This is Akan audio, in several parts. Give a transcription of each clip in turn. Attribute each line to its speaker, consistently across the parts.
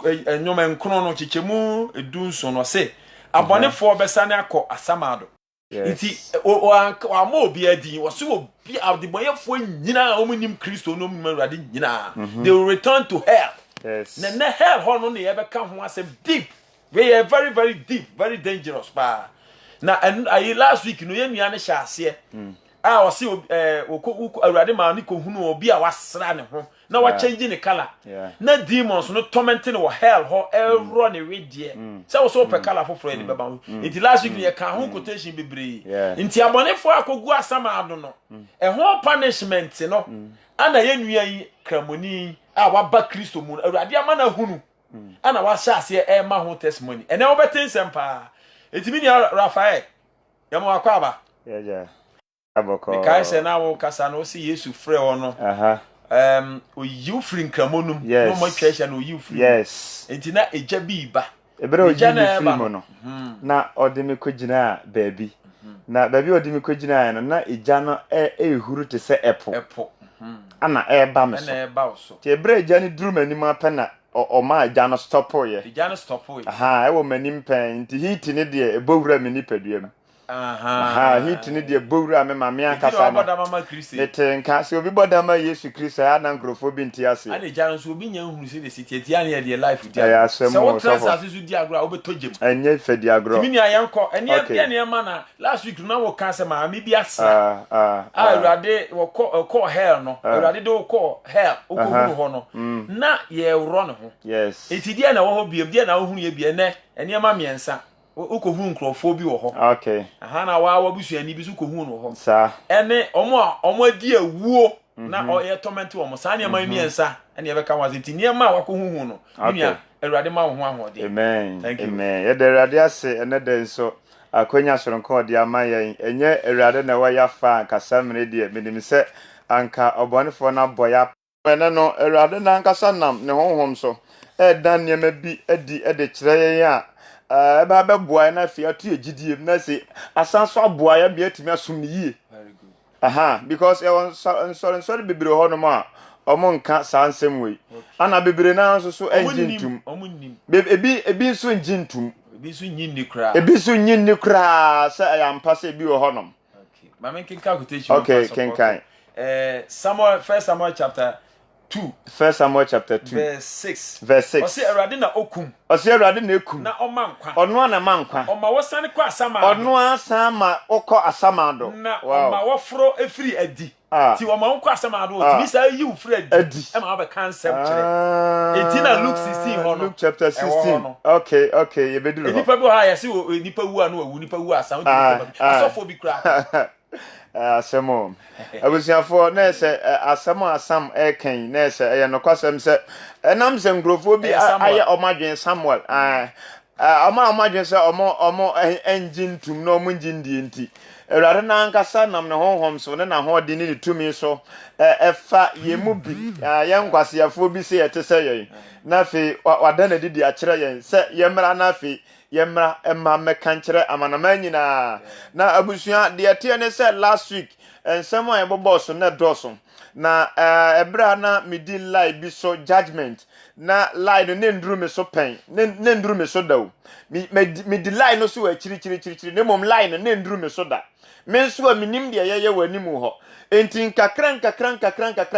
Speaker 1: enyoma nkrono no chichemu edunso no se abonefo besane akọ asamado iti o ama obi adi wo so obi adeboyefo nyina omunim Kristo no mumawade nyina they will return to hell.
Speaker 2: Yes.
Speaker 1: Na hell ho no ye beka ho asem deep. We are very very deep, very dangerous pa. Na ayi last week no ye nua ne hya ase. O se awurade ma ne ko hunu obi a wasra ne ho na wa change ne color. Na demons no tormenting wo hell ho erro ne wedie. Se wo so pe color foforo ni beba ho. Nti last week ye kan ho quotation bebre. Nti abonefo akogu asama ado no. Ho punishment no. Ana ye nua yi kramoni a waba Kristo mu awurade ama na hunu. Ana wa sha ase ma ho testimony. Ene wo betin sempa. Etimi ni Rafael. Yamo akwaba.
Speaker 2: Yeah. Aboko.
Speaker 1: Because say na wo kasa no si Yesu frɛ wo no. Oyiw free nkramonum no mo twehia no oyiw free.
Speaker 2: Yes.
Speaker 1: Enti na eja bi ba.
Speaker 2: Ebere oyiw free mo no. Na ode me kogina baabi. Na baabi ode me kogina no na eja no ehuru te se epo. Ana eba me so.
Speaker 1: Ana eba so.
Speaker 2: Ti ebere eja ni duru manim apena o ma eja no stop ye.
Speaker 1: Eja no stop ye.
Speaker 2: Aha, e wo manim pen nti heat ne de ebowura me nipaduam. Hit ni de bowura me ma me akasa no. Nete nka se obi bodama Yesu Kristo ya na nkrofo bi nti ase.
Speaker 1: Ani jana so obi nya hunu se de siti tia na de life
Speaker 2: dia. Se
Speaker 1: wo trans su di agro obi tojem.
Speaker 2: Enye fe di agro.
Speaker 1: Timi ni ayanko ene bia ne ma na last week na wo kan se ma me bi asa. Awurade wo call hell no. Awurade do call hell okohunu ho no. Na ye run ho.
Speaker 2: Yes.
Speaker 1: Eti dia na wo ho biem dia na wo hunu ye bia ne ene ma miensa. Ukohu nkrofo bi wo ho.
Speaker 2: Okay.
Speaker 1: Aha na wa busuani bi su kohu no ho.
Speaker 2: Sa.
Speaker 1: Ene omo adi awuo na ye torment wo sa ne ma miensa ene ye beka wazinti ne ma wakohu no. Nua Awurade ma wo ho ahode.
Speaker 2: Amen. Amen. Ye de Awurade ase ene de nso akonya soronko ode ama yen enye Awurade na wa ya fa nkasa mre de menim se anka obonefo na boya ene no Awurade na nkasa nam ne honhom so dan ne ma bi adi de kire yen a eba be boa na fi atu egidiem na se asanso aboa ya bia timi asum ni yie.
Speaker 1: Very good.
Speaker 2: Because e won sorry bebre ho no ma omo nka sansem we ana bebre na nso so enjintum ebi so enjintum
Speaker 1: ebi so nyinni kra
Speaker 2: ebi so nyinni kra sa ayampa se bi ho nom.
Speaker 1: Okay ma men kinka quotation.
Speaker 2: Okay kinkan
Speaker 1: Samuel, 1 Samuel chapter 2.
Speaker 2: 1 Samuel chapter 2
Speaker 1: verse 6.
Speaker 2: Verse 6.
Speaker 1: Ose Awurade na okum.
Speaker 2: Ose Awurade na ekum.
Speaker 1: Na omankwa.
Speaker 2: Ono na mankwa.
Speaker 1: Oma wosane kwa asama.
Speaker 2: Ono asama okọ asama do.
Speaker 1: Na oma wofro efiri adi. Ti oma nkwa asama do. Ti bisa yi ufiri adi. E ma ba concept kire. Eti na Luke 16 ho no.
Speaker 2: Luke chapter 16. Okay, ye beduru ho.
Speaker 1: Nipa bi ha ya se nipa wu anu awu nipa wu asa. Asofo bi kra.
Speaker 2: Asemo abusiafo na ese asemo asam eken na ese eye nokwasem se enam se ngrofo bi aye omadwen Samuel omadwen se omo engine tum no omo engine die nti Awurade na ankasa nam ne honhom so ne na hodi ne tumi so efa yemu bi ye nkwasiafo bi se yete se yen na fe wada na didi a kire yen se yemra na fe yemra emma mekankere amanama nyina na abusua de ete ne se last week ensemo a ebobo so na doso na ebra na midi lie bi so judgment na lie no ne nduru me so pen ne nduru me so dawo me di lie no so wa chiri ne mom lie no ne nduru me so da me so minim de yeye wanimu ho enti nkakran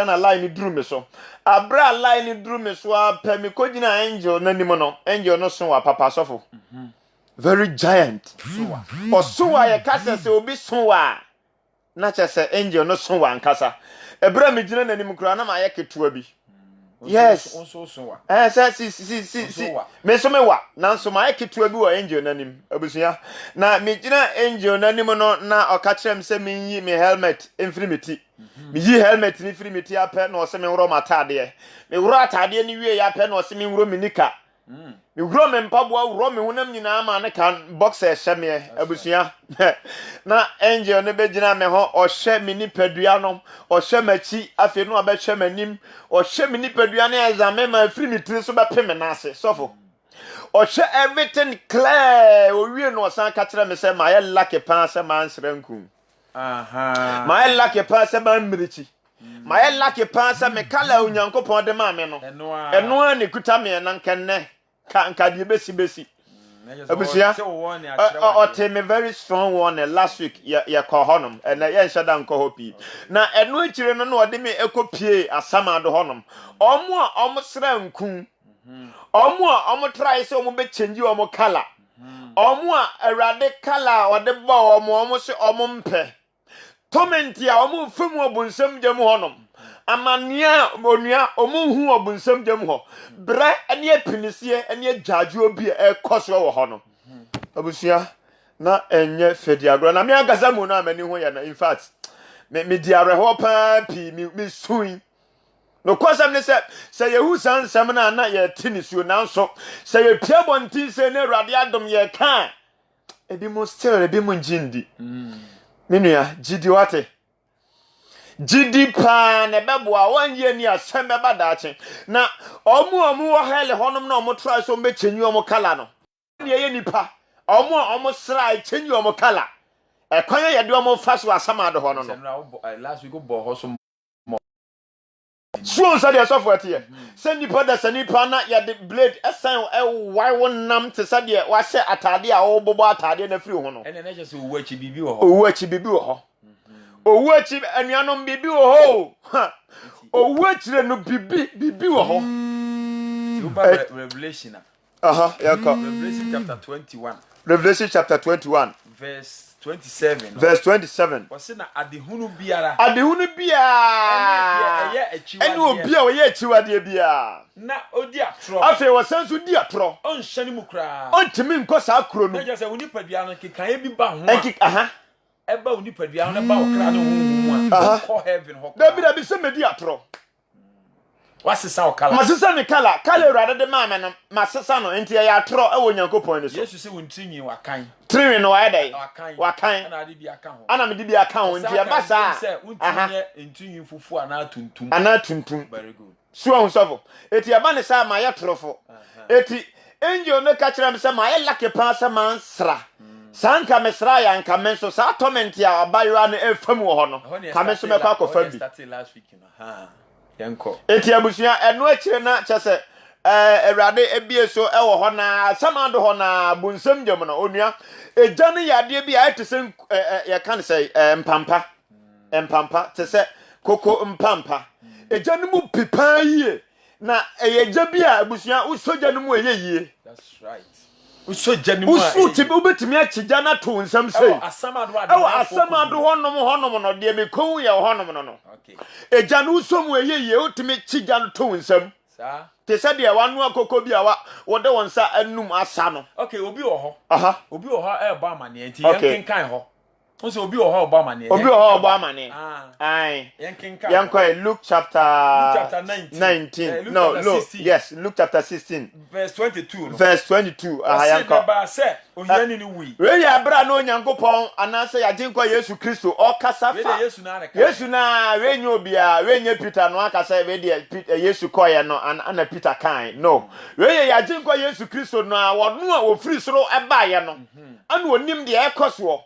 Speaker 2: na lie ni duru me so abra lie ni duru me so pa me kogina angel na nim no angel no so wa papa sofo very giant so wa ye kasa se obi so wa na chese angel no so wa nkasa ebra me gina na nim kura na ma ye ketua bi. Yes. Si. Me so me wa. Na so ma eketua bi wa angel nanim. Abusuya. Na me gina angel nanim no na okachrem se me yi me helmet infirmity. Me yi helmet ni infirmity ape na o se me wro matade. Me wro atade ni wie ya pe na o se me wro me nika. Me wro me mpaboa wro me honam nyina ma ne kan boxer hye abusuya. Na angel ne be gina me ho o hye me nipadua no o hye machi afi no abe hye manim o hye me nipadua na exam ma infirmity so be peme na ase sofo o hye everything clear o wie no san ka kire me se ma ye lucky pan se ma nsranku ma ye lucky pan se ma mirichi ma ye lucky pan se me kala onyankopon de ma me no eno ani kuta me na nkenne kanka de besi abusia o me very strong one last week ya call honum and ya shada nko hopi na eno akire no na ode me ekopie asama do honum omo a omo sra nkun omo a omo try say omo be change omo color omo a awrade color ode ba omo se omo mpe tomenti a omo femu obunsam gem honum amania onua omunhu obunsam gem ho bre ene apinisie ene agyaje obi ekoso wo ho no abusia na enye fediagro na me agaza mu na amani ho ya na in fact me diare ho pa pi me suin no kwasam ne se yehu sansam na ye tinisuo na nso se ye pia bontin se na Awurade adom ye kan ebi mo still ebi mo njindi menua gidi wate gidi pa ne beboa wanye ni asem beba daache na omu wo hele honom na omo try so mbe chenyu omo kala no ne ye nipa omo sra chenyu omo kala ekwan ye de omo fa so asama do hono no
Speaker 1: last week go bo ho so
Speaker 2: so say dey so for tie say nipa da say nipa na ye de blade esan why wonnam te say dey wa hye atade a wo bobo atade na firi ho no
Speaker 1: ene na je say owu achi bibi wo ho
Speaker 2: owu achi bibi wo ho owu achi anuanom bibi wo ho owu achire no bibi wo ho
Speaker 1: Revelation
Speaker 2: Revelation chapter 21
Speaker 1: verse 27 wase na adehunu biara
Speaker 2: ene obi a oye achiwade bia
Speaker 1: na odi atro
Speaker 2: afi wasanso di atro
Speaker 1: on hyane mu kra
Speaker 2: ontimi nko saa kro no
Speaker 1: na je say woni padua no kekan ebi ba ho eba woni padua no ba wo kra no hu a ko heaven ho
Speaker 2: da bi se medi atro
Speaker 1: wasesa o kala
Speaker 2: masesa ne kala Awurade de ma me no masesa no enti ya atro e wo Nyankopon ne so
Speaker 1: Yesu se wontinyi wakan
Speaker 2: trinwi no wa dai
Speaker 1: wakan ana de bi aka ho
Speaker 2: ana me de bi aka ho enti ya basa
Speaker 1: wontinyi ntinyi fufu ana tuntum very good
Speaker 2: so ahun sofo eti ya ba ne sa ma ya trofo eti angel no ka kire me se ma ya lake pa se man sra sanka mesra ya nka men so sa torment ya abayo na efam wo ho no ka men so me kwa kofa bi
Speaker 1: last week yanko
Speaker 2: eti abusia eno akire na chese Awurade ebie so e wo ho na samado ho na bunsam gyem no onua eja ne yade bi a etese ya kan say mpampa tese koko mpampa eja ne mu pipa yie na eja bi a abusia usoja ne mu eyeyie
Speaker 1: that's right usoja ne mu
Speaker 2: usuti ubetimi akija na to nsam sei asamado honom no de me kon ye honom no
Speaker 1: okay
Speaker 2: eja ne usomu eyeyie utimi chija no to nsam
Speaker 1: sa
Speaker 2: te said ya wanu akoko bi a wo de wonsa anum asa no
Speaker 1: okay obi wo ho obi wo ho e ba amane enti yankenkan ho so obi wo ho ba amane ai yanko
Speaker 2: Luke chapter 19 no Luke chapter 16
Speaker 1: verse 22
Speaker 2: yanko
Speaker 1: ba se ohiani ni wi
Speaker 2: we ya bra no Nyankopon anase ya jinkwa Yesu Kristo o kasa fa Yesu na we nya obia we nya Peter no akasa we de Yesu koye no ana Peter kan no we ya jinkwa Yesu Kristo no a wono a wo free soro eba ye no ana onim de ekoso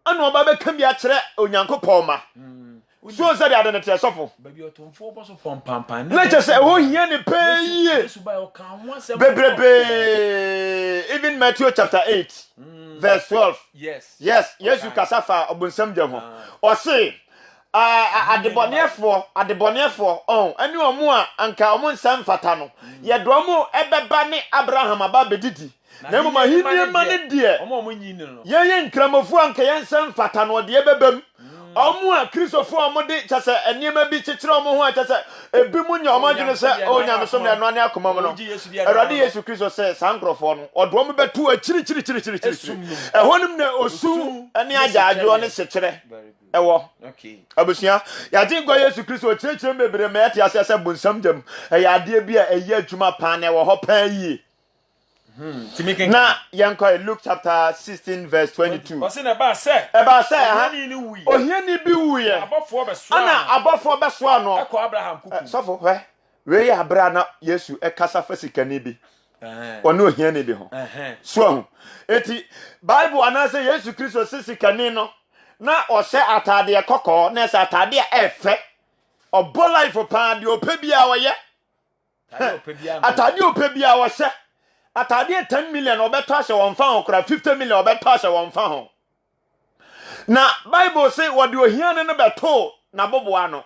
Speaker 2: ana oba be kan bia kire Onyankopon ma so say the identity sofo
Speaker 1: baby otomfo bo so pompampan
Speaker 2: na je say wo hia ne payie
Speaker 1: Yesu ba o kan ho asem
Speaker 2: bebrebe even Matthew chapter 8 verse 12
Speaker 1: yes
Speaker 2: Yesu kasafa obunsam gye ho o say adebonefo ani omo a anka omo nsam fata no ye do omo ebeba ne Abraham aba bedidi na mo mahinie mane de
Speaker 1: omo nyin no
Speaker 2: ye nkramofo anka ye nsam fata no de ebebam omo a Kristofo omo de chese eniema bi chichire omo ho a chese ebi mu nya omo dwene se onya so na no ane akoma mo no Awurade Yesu Kristo se sankrofo no odo omo betu a chiri ehonim na osu ane agyaadwo ne sekire ewo
Speaker 1: okay
Speaker 2: abusia ya jingwa Yesu Kristo chire bebre ma yate ase bunsam jam ya ade bi a eyi adwuma pa na ewo ho pa yi na yanko Luke chapter 16 verse 22
Speaker 1: o se na ba se
Speaker 2: ohiani bi wuye ana abofo beso ano
Speaker 1: eko Abraham kuku
Speaker 2: sofo we ya bra na Yesu ekasa fasikani bi ono ohiani bi ho so eti Bible anase Yesu Kristo sisikani no na o se atade kokko na se atade efe obo life pa de opebia wo ye atade opebia wo se atade 10 million obeto ahye won fa ho kra 50 million obeto ahye won fa ho na Bible say what the ohiane no beto na boboa no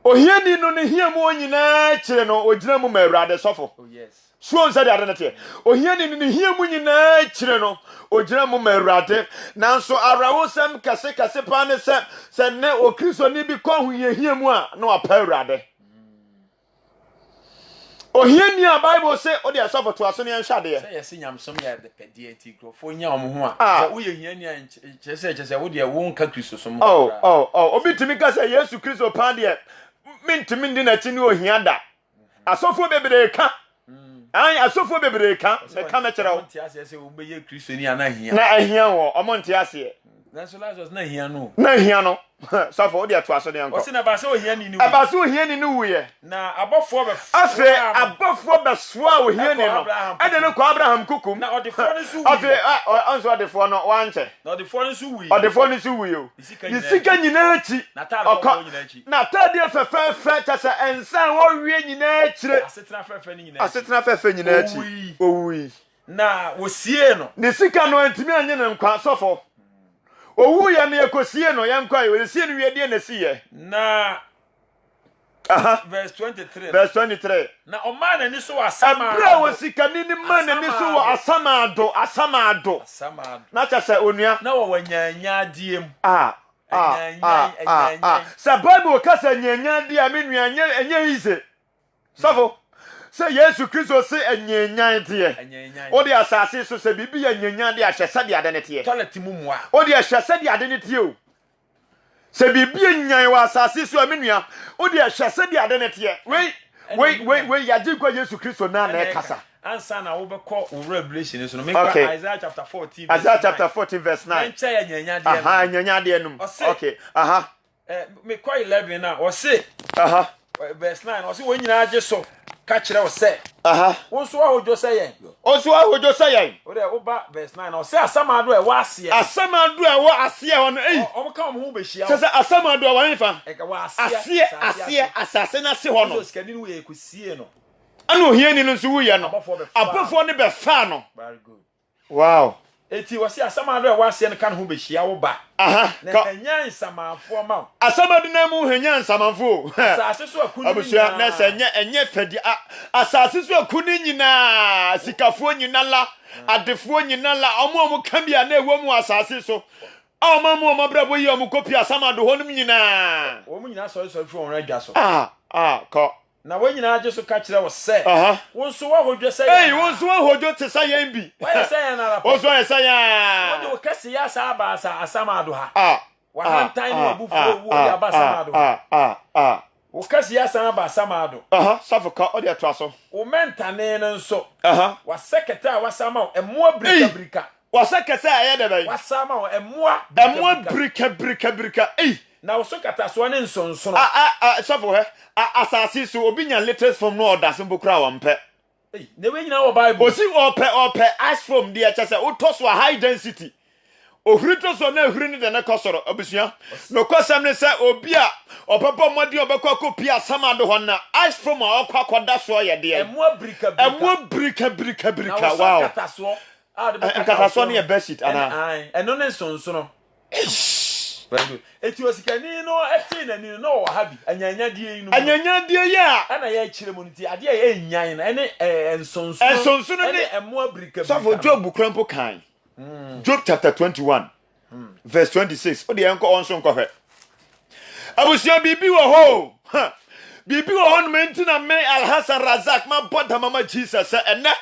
Speaker 2: ohiani no ne hia mu onyina kire no ogina mu mawurade sofo
Speaker 1: Oh yes.
Speaker 2: so nsa de adenete ohiani no ne hia mu nyina kire no ogina mu mawurade nanso arawo sam kase pa ne se ne o Kristo ni bi ko hu ye hia mu a na wapa awurade ohiani a Bible say o de sofo to aso ne nhwade
Speaker 1: Say yes nyamsom ya de pedie ti grofo nya omo ho a wo ye hiani a chese wo de wo nka Kristo so mo
Speaker 2: obitimi ka say Yesu Kristo pa de mintimi ndi na chi ni ohia da asofo bebre ka an asofo bebre ka me ka me kire wo
Speaker 1: nti ase se wo be ye Kristo ni ana hia
Speaker 2: na ahia wo omo nti ase
Speaker 1: na so Lazarus na hia
Speaker 2: no sofo o de to aso de anko
Speaker 1: o se na ba se ohiani ni
Speaker 2: aba so ohiani ni wuye
Speaker 1: na abofo be
Speaker 2: afe abofo be soa ohiani no ade no ko Abraham kukum
Speaker 1: na odefo ni su
Speaker 2: afe onso odefo no wanche
Speaker 1: na odefo ni su wi
Speaker 2: odefo ni su wuyo isika nyina achi na tade fefe chasa ensan wo wie nyina achire asetena fefe nyina achi owi
Speaker 1: na wosie no
Speaker 2: ne sika no antimi anye ne nkwa sofo owu ya na ekosie no yankwa we sie no wie die na siye
Speaker 1: na verse 23 na o man ani so asama
Speaker 2: abra wo sika ni man ani so wo asama ado na cha se onua
Speaker 1: na wo wanyanya diem
Speaker 2: sa Bible ka sa nyanya die a menua enye ize sofo se Yesu Kristo se enyenyan tie o de asase so se bibi enyenyan de ahye de ade ne tie
Speaker 1: toilet mumwa
Speaker 2: o de ahye de ade ne tie o se bibi enyan wa asase so amenua o de ahye de ade ne tie we yaji kwa Yesu Kristo na kasa
Speaker 1: ansa na wo bekọ Revelation so no make Isaiah chapter 14
Speaker 2: verse 9
Speaker 1: enche enyenyan de
Speaker 2: enyenyan de num okay
Speaker 1: me kwa 11 na o se verse 9 o se wo nyina age so ka kire o se won so ahojo se yen
Speaker 2: o
Speaker 1: de oba verse 9 o se asamado e wa ase
Speaker 2: hono
Speaker 1: o ka mo be hia
Speaker 2: se asamado e wa nfa
Speaker 1: e ka wa
Speaker 2: ase asase na se hono
Speaker 1: so skani no we kusie no
Speaker 2: ana ohiani no nso wuye no abofo ne be fa no
Speaker 1: very good
Speaker 2: wow
Speaker 1: eti wo se asamado e wa ase no ka no be hia wo ba na enyan samafo ma
Speaker 2: asamado na mu henyan samafo
Speaker 1: asase so akuni
Speaker 2: abusua na se enye fedi asase so akuni nyina sikafo nyina la adefo nyina la omo ka bia na ewo mu asase so omo brabo yi omo kopi asamado honum nyina
Speaker 1: omo nyina so fi on radwa so
Speaker 2: ko
Speaker 1: na wo nyina age so ka kire wo se won so wa hodwo se
Speaker 2: won so wa hodwo te sa yan bi
Speaker 1: wa se yan na ra
Speaker 2: won so ya se yan
Speaker 1: wo kase ya sa ba sa asamado ha wa hantan ni obufu wo ya ba asamado wo kase ya sa ba asamado
Speaker 2: safoka o de ato so
Speaker 1: wo mentane no nso wa seketa wa sama emo brika
Speaker 2: wa seketa aye de bai
Speaker 1: wa sama emo
Speaker 2: brika
Speaker 1: na wo so kata so ne nsonsono
Speaker 2: safo he asasi so obi nya latest from no order so bokura wa mpe
Speaker 1: ne we nyina wo Bible
Speaker 2: osi ope ash from there cha se utoso a high density ohurito so na ehuri ni de na kosoro abusua no kosam ne se obi a opapa modi obekwa kopi asamado ho na ash from a okwakoda so ye de
Speaker 1: emo
Speaker 2: brika wow
Speaker 1: kata so
Speaker 2: kata so ne besit ana
Speaker 1: eno ne nsonsono very good eti osikani no eti na ni no habi anyanya die ya
Speaker 2: ana
Speaker 1: ya kire mu nti ade ya enyan na ene
Speaker 2: ensonsono ne
Speaker 1: emo brika
Speaker 2: so for Job krampo kan Job chapter 21 verse 26 o de enko onso nkofhe abusia bibi wo ho bibi wo ho no menti na me Alhasan Razak ma boda mama Jesus ene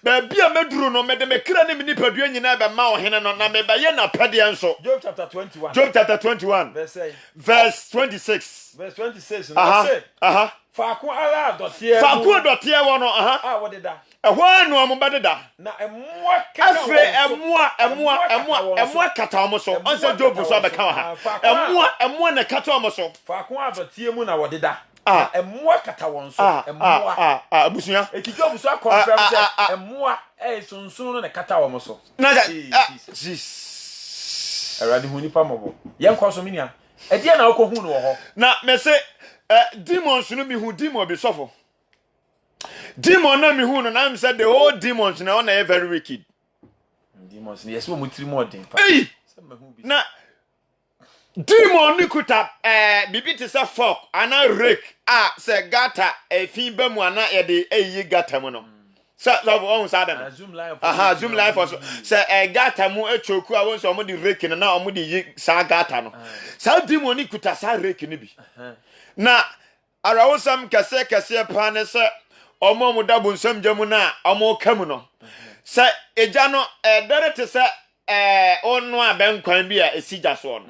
Speaker 2: ba bia meduru no mede mekra ne mini padua nyina ba ma ohene no na me ba ye na pede enso
Speaker 1: Job chapter 21
Speaker 2: verse 26
Speaker 1: no say faako ala
Speaker 2: dotie wo no
Speaker 1: wo de da
Speaker 2: ehwo anu amobadeda
Speaker 1: na emwa
Speaker 2: kata omo so onse Job so abeka wa ha emwa na kata omo so
Speaker 1: faako adotie mu na wo de da emwa kata won so emwa
Speaker 2: abusunya
Speaker 1: eti Job so confirm say emwa sunsun no na kata won so
Speaker 2: na Jesus
Speaker 1: erade hu nipa mobo yen kwa so minia edi na wo ko hu no ho
Speaker 2: na me se demons no mi hu demon bi sofo demon na me hu no na say the whole demons na on very wicked.
Speaker 1: Demons yes we mutiri more den pa.
Speaker 2: Hey. Na demon ni kuta bibi te say fork ana rake say gata fin ba mu ana ye de eyi gata mu no. So on sada.
Speaker 1: Zoom live.
Speaker 2: Zoom live for say gata mu echoku a won so mo di rake na o mo di yi sa gata no. Sa demon ni kuta sa rake ni bi. Na arawosam kese pa ne say omo mu da bonsam jamu na omo kamu no. Say eja no dere te say onu abenkwan bi a esija so no.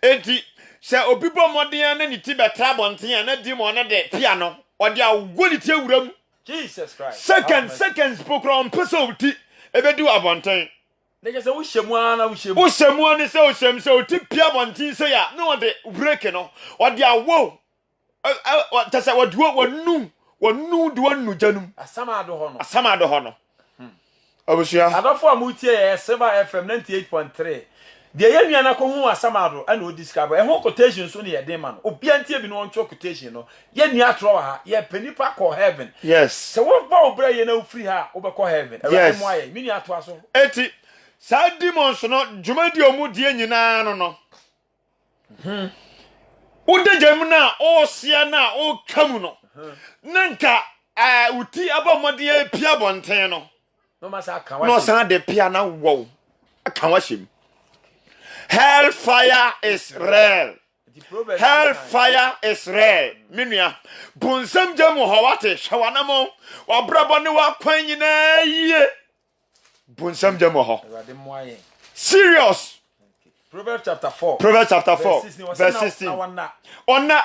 Speaker 2: Enti say obibo modern na ni ti betra bonten na demon na de piano o de agoli ti awuram.
Speaker 1: Jesus Christ.
Speaker 2: Seconds pokro mpeso uti ebedu abonten.
Speaker 1: They just say wo hyemu ana wo hyemu.
Speaker 2: Wo hyemu ani say wo hyem say uti pia bonten say ya na o de break no. O de awo. Ta say wo duo wonu de wonu janum.
Speaker 1: Asama
Speaker 2: do ho no. Obusia.
Speaker 1: Adofo amutie Silver FM 98.3. De ye nua na ko hu asamado ana o describe e ho quotation so ne ye den man obi antie bi no on quotation no ye nua tro ha ye panipa call heaven.
Speaker 2: Yes.
Speaker 1: So wo ba obra ye na free ha wo be call heaven e wa mo aye mi nua to aso
Speaker 2: eti sa demons no dwumadi omu die nyina no Ude jamuna o sia na o kamu no nanka uti abamode e pia bonten no
Speaker 1: no masa kan wa
Speaker 2: no san de pia na wo kan wa shim. Hellfire is real. Hellfire is real. Minua bonsam jamu hawate shawanamo wa brabo ne wa kwan nyina ye bonsam jamu ho serious.
Speaker 1: Proverbs chapter 4
Speaker 2: verse 16 onna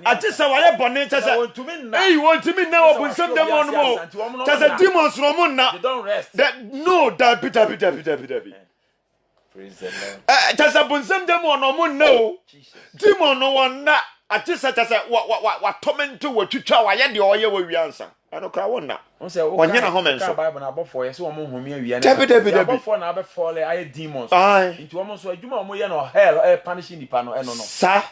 Speaker 2: ajisa waye bone chese eh wontumi na obonsam jamu no mo chese demons no mo na that no that bitter.
Speaker 1: Praise the Lord.
Speaker 2: Chasa bonsam dem ono mo no. Demon no wona atisa chasa wa torment wa twitwa wa ye de oye wa wiansa. Ano kra wona. Onye na home nso.
Speaker 1: Bible na abofo ye se omo home awia na.
Speaker 2: David.
Speaker 1: Abofo na abefall aye demons. Into omo so adwuma omo ye no hell punishing nipa no eno no.
Speaker 2: Sa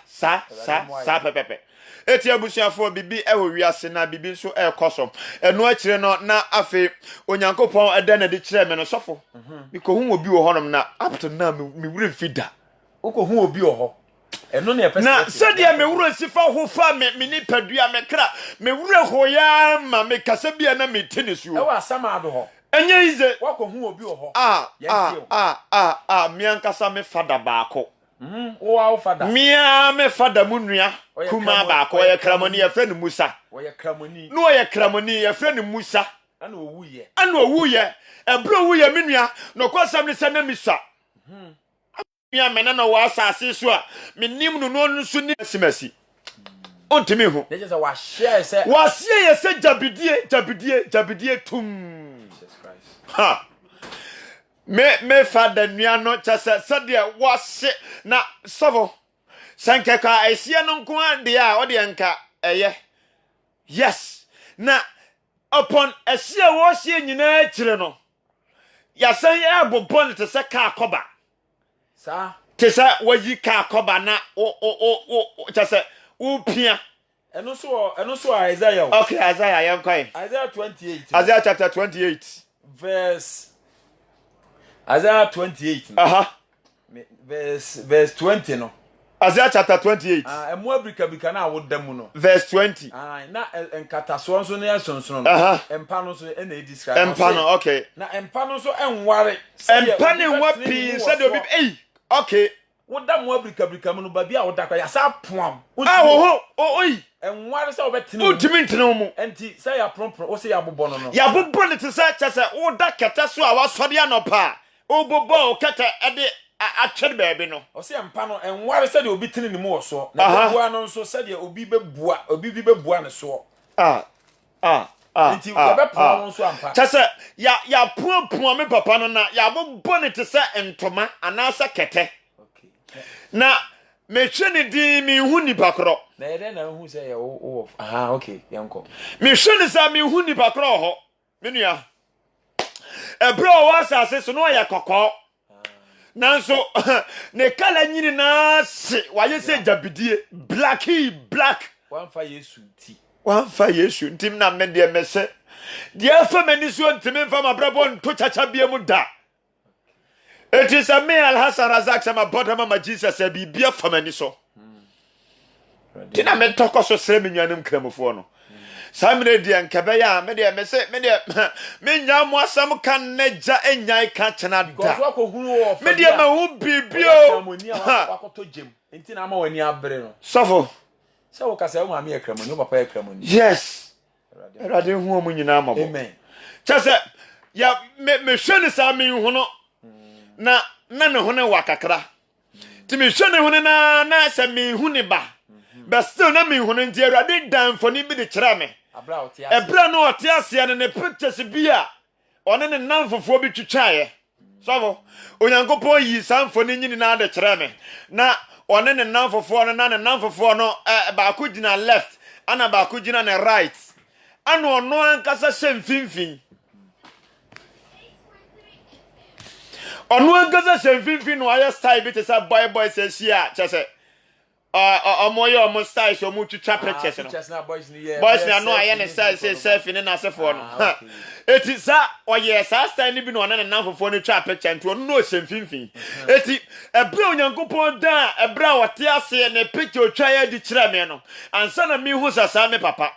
Speaker 2: pepepe. Eti abusuafo bibi ewo wiase na bibi nso ekoso eno akire no na afe onyankopon eda na de kire me no sofo biko hu obi wo honom na apto na me wure fida
Speaker 1: uko hu obi wo ho eno na epese
Speaker 2: na sadia me wure sifa ho fa me ni padua me kra me wure hoya ma me kasa bia na me tenisuo
Speaker 1: ewa asama ado ho
Speaker 2: enye ize
Speaker 1: wako hu obi wo ho
Speaker 2: mi ankasa me fada baako
Speaker 1: o fada
Speaker 2: mia me fada munua kuma baako ye kramoni ye friend Musa
Speaker 1: ye kramoni
Speaker 2: no ye kramoni ye friend Musa
Speaker 1: ana owuye
Speaker 2: ebro owuye menua no kwasam ne sana misa mia mena no wa asase so a menim no no nso ni simasi ontimi hu
Speaker 1: they just wa share say
Speaker 2: ye se jabidie tum
Speaker 1: Jesus Christ
Speaker 2: ha me fada nua no chasa sade wase na sovo sankeka esia no nko ade a ode enka eye yes na upon esia wo sie nyina akire no yasan ya abobon te se ka akoba
Speaker 1: sa
Speaker 2: te se wayi ka akoba na o chasa upia
Speaker 1: eno so Isaiah
Speaker 2: okay Isaiah yankwai
Speaker 1: Isaiah 28
Speaker 2: Isaiah chapter 28
Speaker 1: verse Isaiah 28 verse 20 no
Speaker 2: Isaiah chapter 28
Speaker 1: emu abrika na awodam no
Speaker 2: verse 20
Speaker 1: na enkataso nso na yasonsono no empa no so na describe
Speaker 2: empa no okay
Speaker 1: na empa no so enware
Speaker 2: empa ne wapi said obi okay
Speaker 1: wodam abrika no ba bia wodakwa yasa poam
Speaker 2: oi
Speaker 1: enware sa obetene
Speaker 2: utimi ntene mu
Speaker 1: enti say ya prompro o say ya bobɔ no
Speaker 2: ya bobɔ ne te say chese woda kete so a wasɔde anopa obobɔ kete ede atwere baabi no
Speaker 1: o say empa no enware say de obi tene ne mu wɔ so na bua no nso say de obi bi bebua ne so enti ya bepɔ no nso ampa
Speaker 2: chese ya puapua me papa no na ya bobɔ ne te say ntoma anasa kete na mehwe ne din mi hu nipa kro
Speaker 1: na ede na hu say ya okay yanko
Speaker 2: mehwe ne sa mi hu nipa kro ho menua ebro wa asase so no ya kokɔ nanso ne kala nyini na se wa ye se jabidie black
Speaker 1: wan fa Yesu ti
Speaker 2: wan fa yesu ntim na me de mese dia fa mani so ntimi fa mabrabo nto chacha bia mu da it is a me Al Hassan Razak sama bottom ma Jesus e bibia fa mani so tina me toko so sere me nyanem kramofo no samre dia nkebe ya me de mese me de me nya mo asam kan neja enyan ka chena da me de ma hu bibio
Speaker 1: akoto jem enti na ma wani abre no
Speaker 2: sofo
Speaker 1: se wo kasa wo ame ekramoni wo papa ekramoni
Speaker 2: yes erade hu omu nyina amabo
Speaker 1: amen
Speaker 2: chase ya me hwene sa me hu no na ne ho ne wakakra ti me hwene hu ne na se me hu ne ba but still na me hu ne ndi erade dan foni bi de kira me ebra no otiase ne pictures bia one ne nanfofo bi twitwae sofo onyankopon yi sanfoni nyini na de kira me na one ne nanfofo no na ne nanfofo no ba ko gina left ana ba ko gina ne right ana ono ankasa semfinfin ono ankasa semfinfin no aye style bi te say boy says here chese omoyo omo style so mu twitwa pictures no boys na no aye ne style say selfie ne na sefo no eti sa oye sa style ni bi no one ne nanfofo no twa picture nto no semfinfin eti ebra onyankopon da ebra wote ase ne picture twa ya di kira me no ansa na mi hu sasa me papa.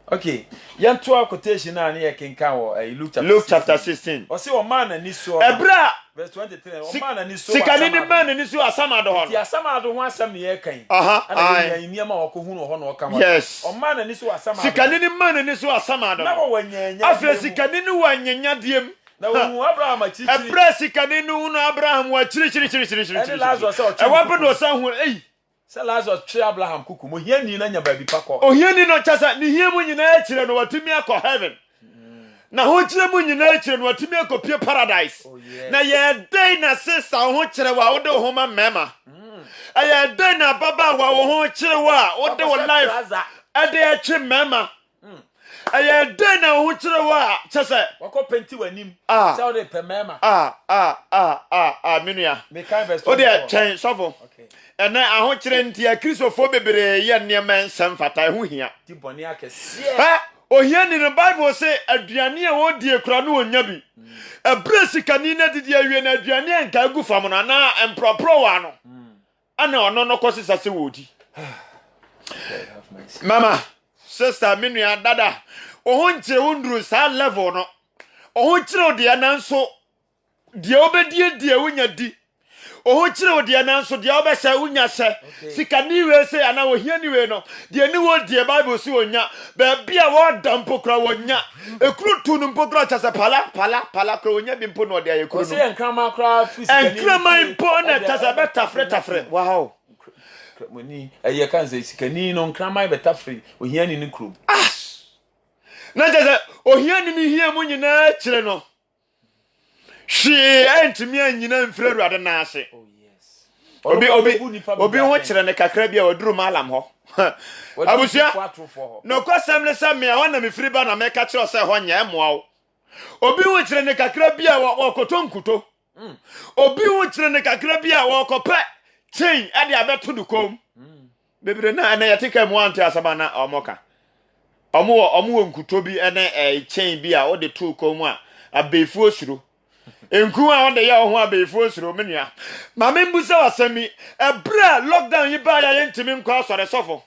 Speaker 1: Okay, yan to quotation na na yekenka wo
Speaker 2: Luke chapter 16.
Speaker 1: O se o man na ni so.
Speaker 2: Ebra
Speaker 1: verse 23. O man na ni so.
Speaker 2: Sikani ni man na ni so asamado ho.
Speaker 1: Ti asamado ho asam ne yekan.
Speaker 2: Ana
Speaker 1: ni niam a okohu no ho no ka ma.
Speaker 2: Yes.
Speaker 1: O man na ni so asamado.
Speaker 2: Sikani ni man na ni so asamado.
Speaker 1: Na wo wanyanya.
Speaker 2: Afa sikani ni wanyanya diem.
Speaker 1: Na wo Abraham achichiri.
Speaker 2: Ebra sikani ni hu no Abraham wa chiri.
Speaker 1: E Lazarus o
Speaker 2: e wa bedo san hu
Speaker 1: se Lazarus twe Abraham kuku mo hia ni na nya ba bi pakọ
Speaker 2: o hia ni no chasa ni hia mu nyina akire no watumi akọ heaven na ho kire mu nyina akire no watumi akọ pie paradise na ye dey na sister ho kire wa wo de ho ma mema ye dey na baba wa wo ho kire wa wo de wo life ade akire mema ye dey na ho kire wa chasa
Speaker 1: wako penti wanim se wo de pe mema
Speaker 2: minua
Speaker 1: me kind verse
Speaker 2: o de chen sofo ene aho kire ntia kristofo bebere ye niema nsem fata hu hia
Speaker 1: di boni akese
Speaker 2: o hia ni no bible say aduane a wo die kura no onya bi ebresi kanina didi awie na aduane enka agu fam no na empropro wa no ana ono no kosisa se wodi mama sister minua dada o ho nkire wonduru sa level no o ho nkire ode na nso die obedie die wonya di o kire wo de na nso de obese unya se sikani we se ana wo hia ni we no de ni wo de bible si onya ba bia wo dampo kra wonya ekuru tu nu mpokra cha se pala kra wonya bi mpo no de ayekuru no
Speaker 1: se enkrama kra
Speaker 2: fisikani enkrama mpo na cha se beta tafre wow
Speaker 1: moni eye kan se sikani no enkrama beta free o hia ni kru
Speaker 2: na cha se o hia ni hia mu nyina kire no she entimi anyina mfira ruade na ase obi ho kire ne kakra bia waduru malam ho abusia no kwasem le samia wana mfiri ba na meka kire ose ho nya emoa wo obi ho kire ne kakra bia wakoto nkuto obi ho kire ne kakra bia wakope chain ade abeto dukom bebre na yatika mu ante asaba na omoka omo nkuto bi ene chain bia o de tu kom a abefu osuro enku a wode ya ho abefu osuro menua ma membusa wasami ebra lockdown yi ba ya yentimi nkọ asore sofo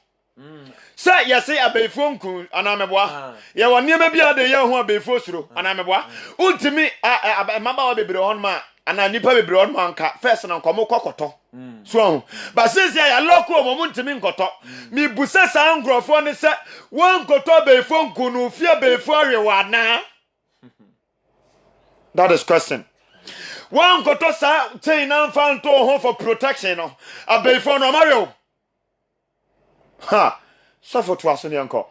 Speaker 2: sa yesi abefu nku anameboa ya woni ma bia de ya ho abefu osuro anameboa ultimi mama wa bebre hon ma ana nipa bebre hon ma nka first na nkomo kokoto so ba sisi ya loko omo ntimi nkoto mi busa sa ngrofo ne se won koto abefu nku no fie abefu arewa na. That is question. One koto sa chain and fan to home for protection no. Abe for no Mario. Ha. Suffer to us uncle.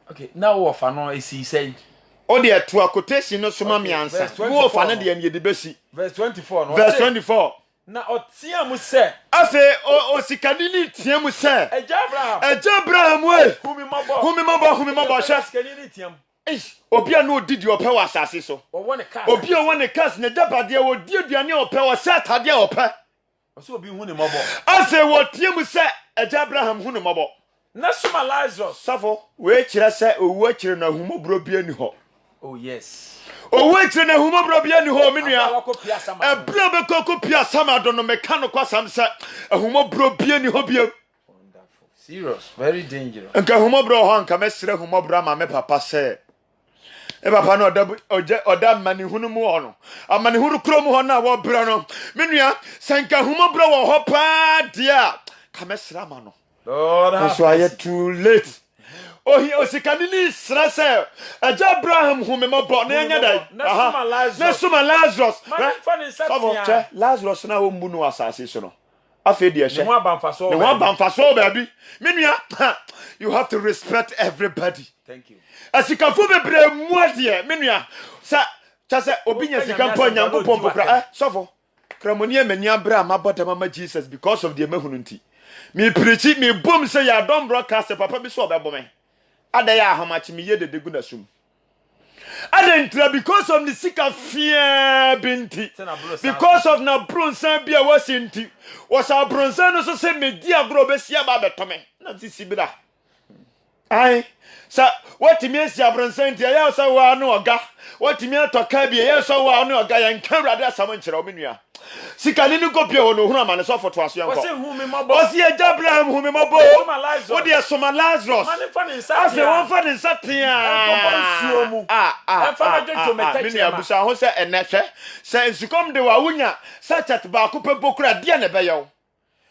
Speaker 1: Okay, now what no is he say?
Speaker 2: O de to a quotation no suma mi answer. Wo fa na de an ye de besi.
Speaker 1: Verse 24 no.
Speaker 2: Verse 24.
Speaker 1: Na otia mu se.
Speaker 2: Afe o sikani ni tia mu se.
Speaker 1: Eja
Speaker 2: Abraham we. Humi mabo sha.
Speaker 1: Sikani ni tiam.
Speaker 2: Obia no didi ope wa asase so. Obia wone cars ne dabade wo di aduane ope wo set ade ope.
Speaker 1: So obi hu ne mabo.
Speaker 2: Ase wo tie mu se Eja Abraham hu ne mabo.
Speaker 1: Nasuma Lazarus.
Speaker 2: Safo, we kyerɛ sɛ owu akyire na ahumɔborɔ bia ni hɔ.
Speaker 1: Oh yes.
Speaker 2: Owu akyire na ahumɔborɔ bia ni hɔ me nua.
Speaker 1: Ebra
Speaker 2: bɛkɔ pia samado no meka no kwasam sɛ ahumɔborɔ bia ni hɔ bia.
Speaker 1: Wonderful. Serious, very dangerous.
Speaker 2: Nka ahumɔborɔ hɔ nka mɛsrɛ ahumɔborɔ ama me papa sɛ e papa no oda manihunu mu hɔ no. Amanihunu kuro mu hɔ na wo bra no. Me nua, sɛ nka ahumɔborɔ wɔ hɔ paa dia. Ka mɛsrɛ ama no.
Speaker 1: Lord,
Speaker 2: so I too late. Oh, he was a candidate. Strasser. A job Abraham whom a born. Nasuma Lazarus. Lazarus now Muno assassin. I feel your shame. The one Banfaso, baby. Minia, you have to respect everybody.
Speaker 1: Thank you.
Speaker 2: As you can for me, more dear. Minia, sir, just opinions you can point young Pompo. Suffer. Cramonia Menia Brahma, but Mama Jesus because of the Mahunti. Me preach it, me boom say ya don't broadcast papa be so babo me. Adaya how much me ye de good assume. Adentra because of the sick of fear binti. Because of na bronze bia was inti. Was our bronze no so say me dia bro be sia ba betome. Na sisi bida. Ai sa what me sia bronze inti ya so wa no oga. What me atoka bia ya so wa no oga yan kan rade asam nkyere o menua. Sikani ni kopie ho no hunu amane so foto aso yanko.
Speaker 1: Wose hu me mabo.
Speaker 2: Wose ye Abraham hu me mabo. Wo de soma Lazarus.
Speaker 1: Mane fa ni nsatia.
Speaker 2: Afi won fa ni nsatia.
Speaker 1: Nsuo mu. Fa ma jojo metache.
Speaker 2: Me abusa ho se enehwe. Se nsukom de wa wunya sachet ba ko pe bokura de na be yew.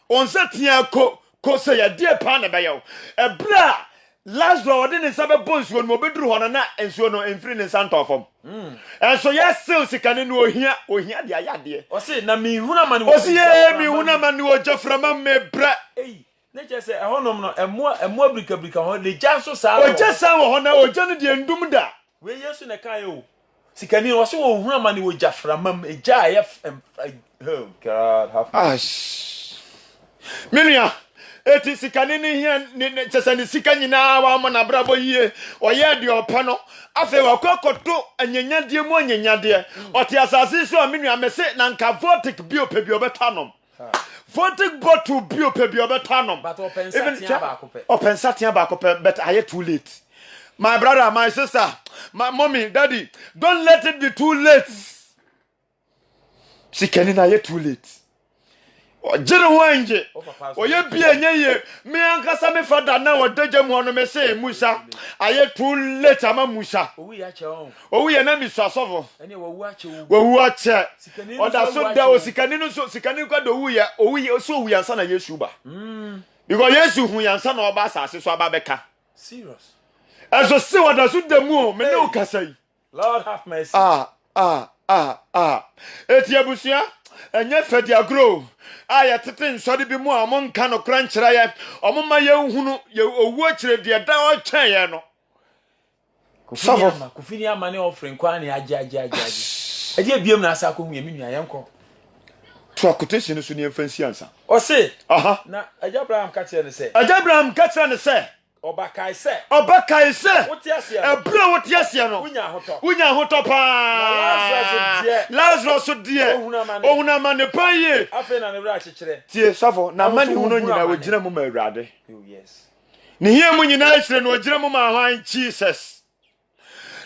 Speaker 2: On satia ko se ya de pa na be yew. Ebra Lazarus odi ni sabe bonsuo no obeduru ho na ensuo no emfiri ni santofom. And so yes still sikane no ohia de ayade.
Speaker 1: O se na mi huna mani.
Speaker 2: O se mi huna mani o jaframa mebra.
Speaker 1: Na je se ehonom no emo abrika ho le janso sa.
Speaker 2: O jasa wo ho na o janu de ndum da.
Speaker 1: We Yesu na kan yo. Sikane o se wo huna mani o jaframa eja aye oh God have
Speaker 2: ash. Minia eti sikane ni hia ni chese ni sika nyina wa mo na brabo yie oye de opa no afa wa kokoto anyanyade mu anyanyade oti asase so amenu amese na nka votic biope bi obetanom votic bottle biope bi obetanom
Speaker 1: but opensatia
Speaker 2: ba kope but aye too late. My brother, my sister, my mommy, daddy, don't let it be too late. Sikane na aye too late. Jere wanje oye bia nyeye me ankasa me fada na odaja mu ono me say Musa aye too late ama Musa
Speaker 1: owi ya che on
Speaker 2: owi ya na mi so asofo
Speaker 1: ene wo ache
Speaker 2: wo ache oda so da o sikani no so sikani kwa do owi so owi ansa na Yesu ba because Yesu hu yansa na oba asase so aba beka
Speaker 1: serious
Speaker 2: eso se oda so da mu o me ne o kasai
Speaker 1: Lord have mercy
Speaker 2: eti abusia enye fedi agro aya tete nsode bi mu a mo nka no kra nkyera ye omoma ye hunu ye owu akire de da o twen ye no
Speaker 1: kufini ama ne offering kwa ne aja eje biem na asa ko hu ye menua yenko
Speaker 2: to quotation so ne emfansi ansa
Speaker 1: o se
Speaker 2: na
Speaker 1: Abraham ka kire ne se
Speaker 2: Obakai se ebra wotiasia no unya hoto pa Lazarus die ohuna mane paye
Speaker 1: afa na ne bra kyekyere
Speaker 2: tie safo na mane huno nyina wogina mu ma awurade
Speaker 1: yes
Speaker 2: ne hia mu nyina kyere no wogina mu ma hwan Jesus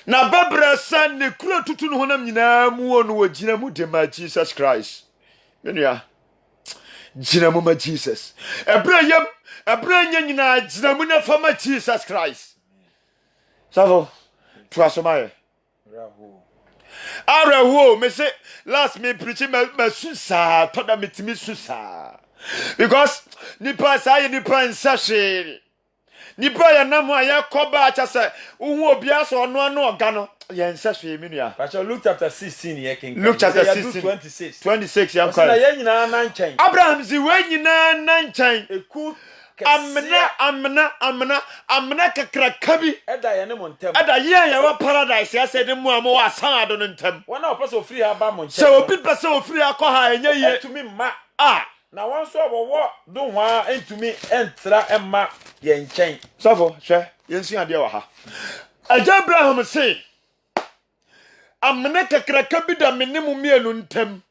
Speaker 2: na babra san ne kuro tutu no honam nyina mu wonu wogina mu de ma Jesus Christ menua gina mu ma Jesus ebra nyina gina mu na fama Jesus Christ savo tuasomaye arahu me say last me preaching me susa toda metimi susa because nipa say nipa nsahwe nipa ya namu ayakoba acha say uhu obi aso ono oga no ye nsahwe menua
Speaker 1: Pastor Luke chapter 16 ye king
Speaker 2: Luke chapter 16 26 ya kwa
Speaker 1: na ye nyina na nchen
Speaker 2: Abraham zi we nyina na nchen
Speaker 1: eku
Speaker 2: amna kakra kabi
Speaker 1: eda ye ne mo ntem
Speaker 2: eda ye ya wa paradise ya se de mu amo wa san ado no ntem
Speaker 1: wona opese ofiri aba mo nchen
Speaker 2: se obi pese ofiri akọ enye ye
Speaker 1: etumi ma na won so obowo do hwa entumi entra emma ye nchen
Speaker 2: safo hwe yensu ade wa ha Abraham se amna kakra kabi da menemu mienu ntem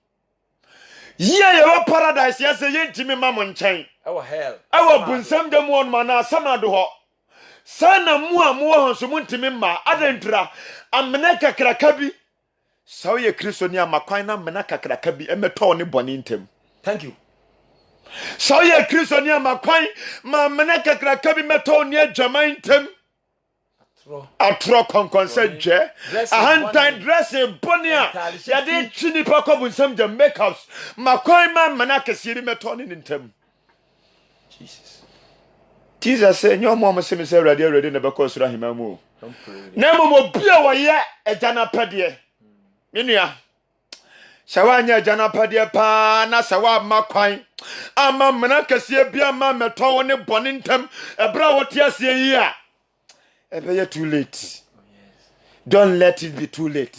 Speaker 2: Ye your paradise, yes, a yentime mamon chain.
Speaker 1: Our hell.
Speaker 2: Our bunsam dem one mana, samado ho. Sana mua sumuntimima, adentra, ameneka krakabi. So ye Christonia Maquina menaka krakabi, emetoni bonintem.
Speaker 1: Thank you.
Speaker 2: So ye Christonia Maquin, ma menaka krakabi metonia jamaintem. Atro concert je. A hand time dressing bonia. Ya de chini pako bunsam de makeups. Maquin man menaka siri metoni intem. Jesus said, your mama semi say ready never cause Rahimamu. Nemo mo bia wa ye e jana padie. Minia. Shawanya jana padie pa na sawa makwan. Ama mena kese bia ma meto ne bonintem e bra wote ase yi a. E be too late. Don't let it be too late.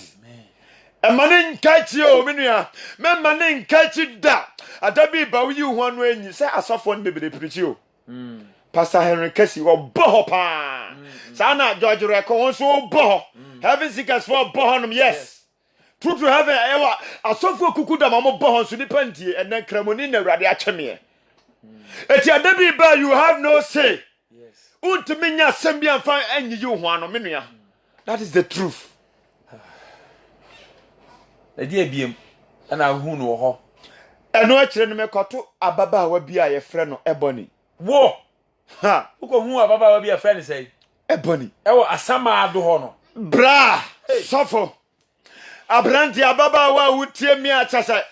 Speaker 2: Manin kachi o minia. Me manin kachi da. Adabi ba wi hu anu enyi say asofo ne be preach o. Pastor Henry Kessie will boho pa. Sana George Reko wants to boho. Heaven seekers for bohonum, yes. True to heaven, ewa. A sofu kukuda mamo bohon su nipanti and then kremoni ne radia chemie. Eti adebi ba you have no say.
Speaker 1: Yes.
Speaker 2: Untiminya sembian fan enyi you huano minia. That is the truth.
Speaker 1: The dear beam and I who know ho.
Speaker 2: Eno akire no mekoto ababa wa bia ye frɛ no Ebony.
Speaker 1: Wo.
Speaker 2: Ha,
Speaker 1: uko hu ababa wa bia friend say
Speaker 2: Ebony.
Speaker 1: Ewo asama ado ho no.
Speaker 2: Bra, sofo. Abranti ababa wa wutie mi achase.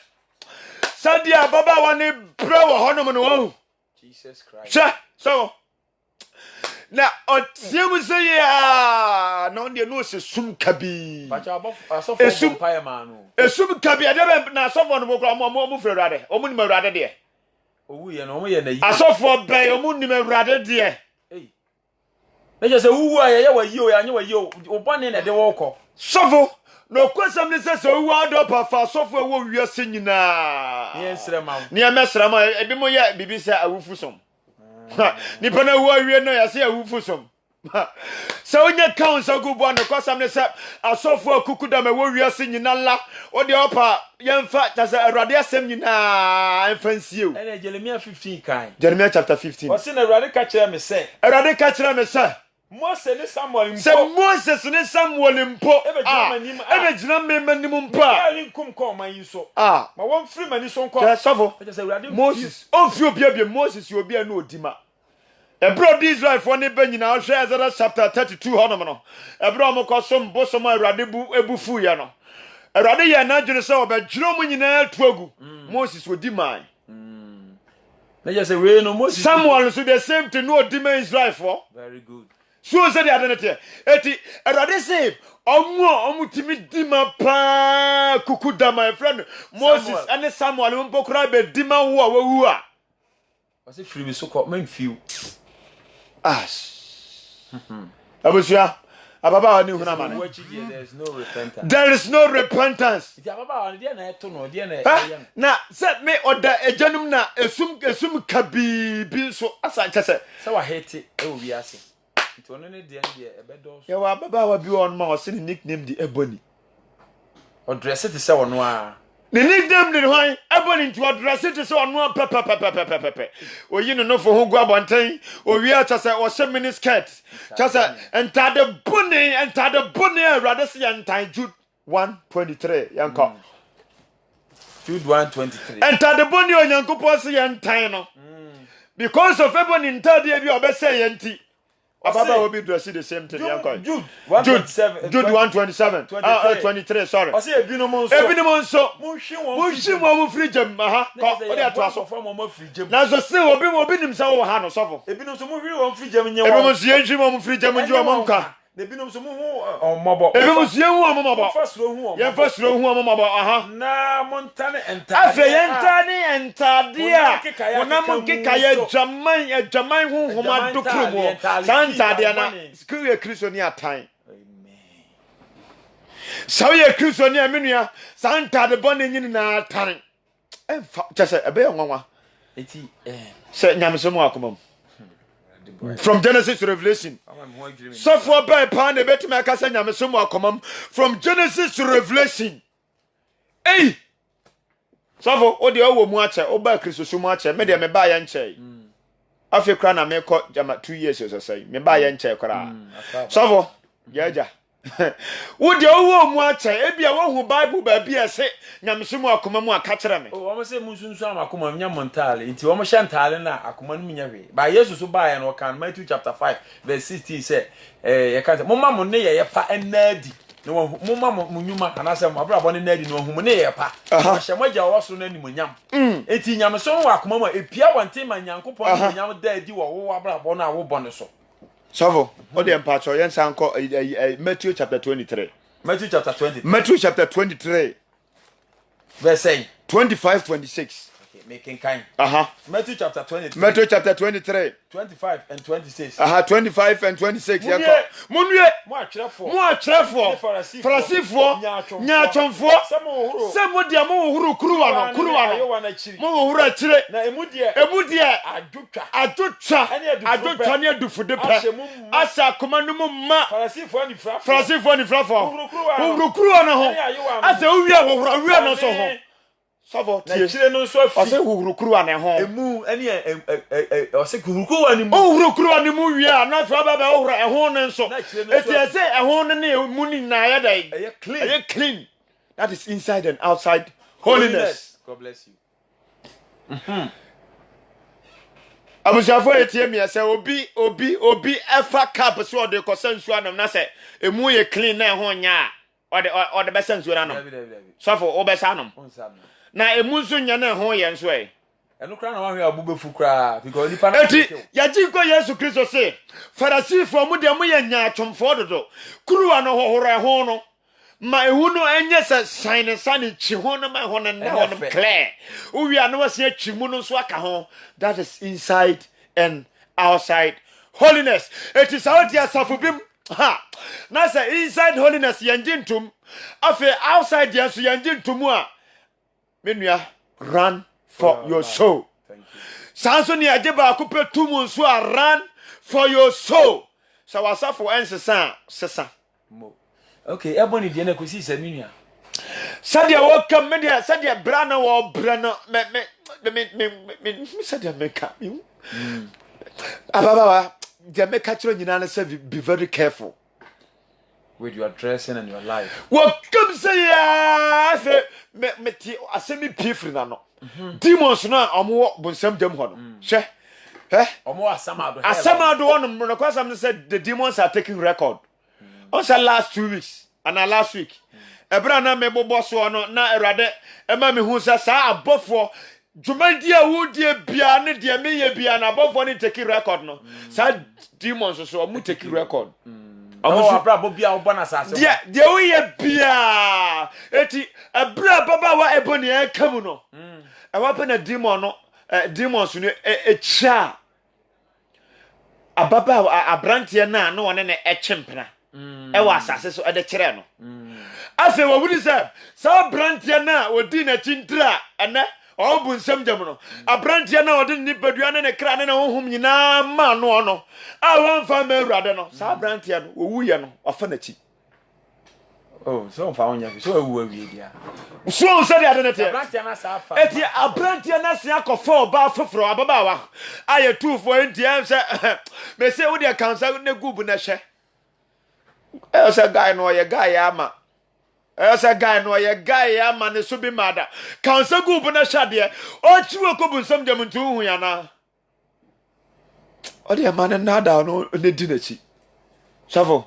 Speaker 2: Sadi ababa wa ni bra wo hono no.
Speaker 1: Jesus Christ.
Speaker 2: Sha, so. Na otiemu say ya, no de no se sum kabi.
Speaker 1: Pacha asofo empire man no.
Speaker 2: Esum kabi ade na asofo no bokra mo fre rade. Omu ni mawrade de.
Speaker 1: Owu ye no mo ye na yi.
Speaker 2: Asofo be omu ni mawrade de.
Speaker 1: Eh. Na je se wuwu aye wa yi o ya nye wa yi o. Obone na de wo kọ.
Speaker 2: Sofo no kwasam ni se wu ado pa fa sofo wo wiase nyina.
Speaker 1: Ye nsre ma.
Speaker 2: Ni emesra ma ebi mo ye bibi se awufu som. Ni pana wo awie no ya se awufu som. So onye council go bo no kwasam ni se asofo akukuda me wo wiase nyina la. O de opa yemfa ta se awrade asem nyina emfansie o.
Speaker 1: Na Jeremiah 15 kan.
Speaker 2: Jeremiah chapter 15.
Speaker 1: O se na awrade ka kire me se.
Speaker 2: Awrade ka kire me se.
Speaker 1: Moses ne Samuel mpo.
Speaker 2: Se Moses ne Samuel mpo. Ebe jina memanim mpo.
Speaker 1: Ali nkum ko man yi so. Ma won free mani so nko.
Speaker 2: Sofo. Moses. On fi obi Moses yo obi na odima. Ebro di Israel for ne banyina o hwe Exodus chapter 32 hono no. Ebro mo ko som bosom awrade bu ebufu ya no. Awrade ya na dwene se obedwiro mu nyina atuagu. Moses odima.
Speaker 1: Na just say we no Moses.
Speaker 2: Samuel so the same thing no odima Israel for.
Speaker 1: Very good.
Speaker 2: So said the identity. Eti erade say omutimi dima pa kukuda my friend Moses and Samuel mpokura be dima wo awu a.
Speaker 1: Was it free me so called men few.
Speaker 2: Abusia ababa ni huna mane.
Speaker 1: There is no repentance.
Speaker 2: There is no repentance.
Speaker 1: Ti ababa on dey na eto no dey na.
Speaker 2: Na set me oda ejanum na esum kabi bi so asa chese.
Speaker 1: Say wa hate e wo wi ase. Nti ono ne dey ebedo so.
Speaker 2: Ya wa ababa wa bi on ma o se nickname di Ebony.
Speaker 1: O dress it say ono a.
Speaker 2: The nickname the why Ebony to address it so on pepe. O yin no for hu go abonten o wi acha say o se mini skirt. Chasa enter the bunny rather say enter Jude 1:23 yanko.
Speaker 1: Jude 1:23.
Speaker 2: Enter the bunny on Yankopon say enter no. Because of Ebony enter there bi obese yenti. Ababa will be dressing the same thing.
Speaker 1: Jude 1:27.
Speaker 2: Jude 1:27. 23. Sorry.
Speaker 1: I say ebinom
Speaker 2: so. Munshi mo free jam. Aha. Ko o dey ato
Speaker 1: from mo free jam.
Speaker 2: Na so say obi nim say wo ha no sofo.
Speaker 1: Ebinom so mo free won free jam nye wo.
Speaker 2: Ebinom so yenhwi mo free jam nji o mo nka.
Speaker 1: Ebinom so mo hu omobo.
Speaker 2: Ebinom so yenhu omobo.
Speaker 1: Fasro hu omobo.
Speaker 2: Ye fasro hu omobo. Aha.
Speaker 1: Na montane entade.
Speaker 2: Afe yentane entade a. Wona mo kika ye jaman hu homa dokro mo. Santade na skriwe Kristo ni atan. So ye Kristo ni amenua santade bone nyini na atan. Emfa chese ebe ye nwanwa.
Speaker 1: Eti
Speaker 2: se nyamesemo akomam. From Genesis to Revelation. So for by pan bet me akasa nyamesemo akomam from Genesis to Revelation. Hey! Sofo o de o wo mu ache o ba Kristo so mu ache me de me ba ye nche afi kra na me ko jama 2 years so say me ba ye nche kra Sofo jaja wo de o wo mu ache e bia wo hu Bible ba bia se nyamso mu akoma mu aka kire me
Speaker 1: o mo se mu sunsu am akoma nya montale nti wo mo hye ntale na akoma no nya hwe ba Yesu so ba ye no kan Matthew chapter 5 verse 16 say ye kan mo ma mo ne ye pa enadi no mo ma mo nyuma anase mo abrabo ne nadi no hu mo ne ye pa hye mo gya wo so na ni mo nyam enti nyamso wo akoma mu epia wonte ma nyankopon ni nyam da di wo abrabo na wo bone so
Speaker 2: Sofo o de empacho yen sanko Matthew chapter 23
Speaker 1: Matthew chapter 20
Speaker 2: Matthew chapter 23
Speaker 1: verse
Speaker 2: 25 26
Speaker 1: making kind. Matthew chapter 23.
Speaker 2: Matthew chapter 23.
Speaker 1: 25 and 26.
Speaker 2: 25 and 26. Munye. Mo atrefo. Farasifo. Nyachomfo. Semo dia mo huru kuruwa no. Mo huru achire.
Speaker 1: Na emudie.
Speaker 2: Adutwa ne adufude pe. Asa akoma no ma. Farasifo ni frafo. Huru kuruwa no ho. Asa uwia wo no so ho. Savo tie chire no so afi ose huhurukuru ane ho emu ene ose huhurukuru ane mu huhurukuru ane mu wi a na fa baba ohura ehon ne so eti ese ehon ne mu ni na ya dai clean that is inside and outside holiness.
Speaker 1: God bless you.
Speaker 2: Abusafo etie mi ese obi efa cap so ode ko sansu anam na se emu ye clean na ehon nya ode be sansu anam savo obesa anam na emunzu nya na ho ye nso
Speaker 1: enu kra na wanhwe abubefu kra because nipa na
Speaker 2: eti yagiko Yesu Kristo se Farisifo mu de mu ye nya atwomfo dodo kuruwa no hohoro ho no ma ehu no enye se sane chi ho no ma ho no na ho no clear uwi anu wase atwi mu no so aka ho that is inside and outside holiness. It is out there safubim ha na say inside holiness yanjintum afi outside there so yanjintum a menua run for your soul.
Speaker 1: Thank you.
Speaker 2: Sanso ni ajeba akupe tumu so run for your soul. So wasafo ensesa sesa.
Speaker 1: Okay, ebony de na kwesi se menua.
Speaker 2: Sadia welcome media sadia brana wo brana me sadia meka. Ababa de meka chiro nyina na say be very careful
Speaker 1: with your dressing and your life.
Speaker 2: Welcome say ya say me ti asemi piefri na no. Demons na omo bonsam dem ho no. Hwe.
Speaker 1: Omo asamado.
Speaker 2: Asamado on no because I'm said the demons are taking record. Also last 2 weeks and last week. Ebra na me bobo so no na erade e ma me hu sa abofo Jumadi a woodie bia ne de me ye bia na abofo ni take record no. Sa demons so omo take record.
Speaker 1: Omo abrabo bia wo bona sase.
Speaker 2: De we ye bia eti abra baba wa eboni e kamu no. E wa pe na demon no demons no cha ababa abrantie na no one ne chempena. E wa asase so e de kire no. Afi wo wudi se sa abrantie na odi na chintra ene obu nsem dem no abrantie na odi ni badua ne kra ne honhom nyina ma no no a won fa ma awurade no sa abrantie no owu ye no ofa na chi.
Speaker 1: Oh, so fa onya fi so ewu awie dia.
Speaker 2: So se dia de te
Speaker 1: abrantie na sa fa
Speaker 2: eti abrantie na se akofo ba foforo ababa wa aye tufo enti em se me se wo dia kansa ne gubu na hye e se guy no ye guy ama esa guy no ye guy ya ma ne so bi mada kansa gubu na hyade o chiwo ko bu nsam dem ntu hu ya na o de ma ne nada no ne di na chi safo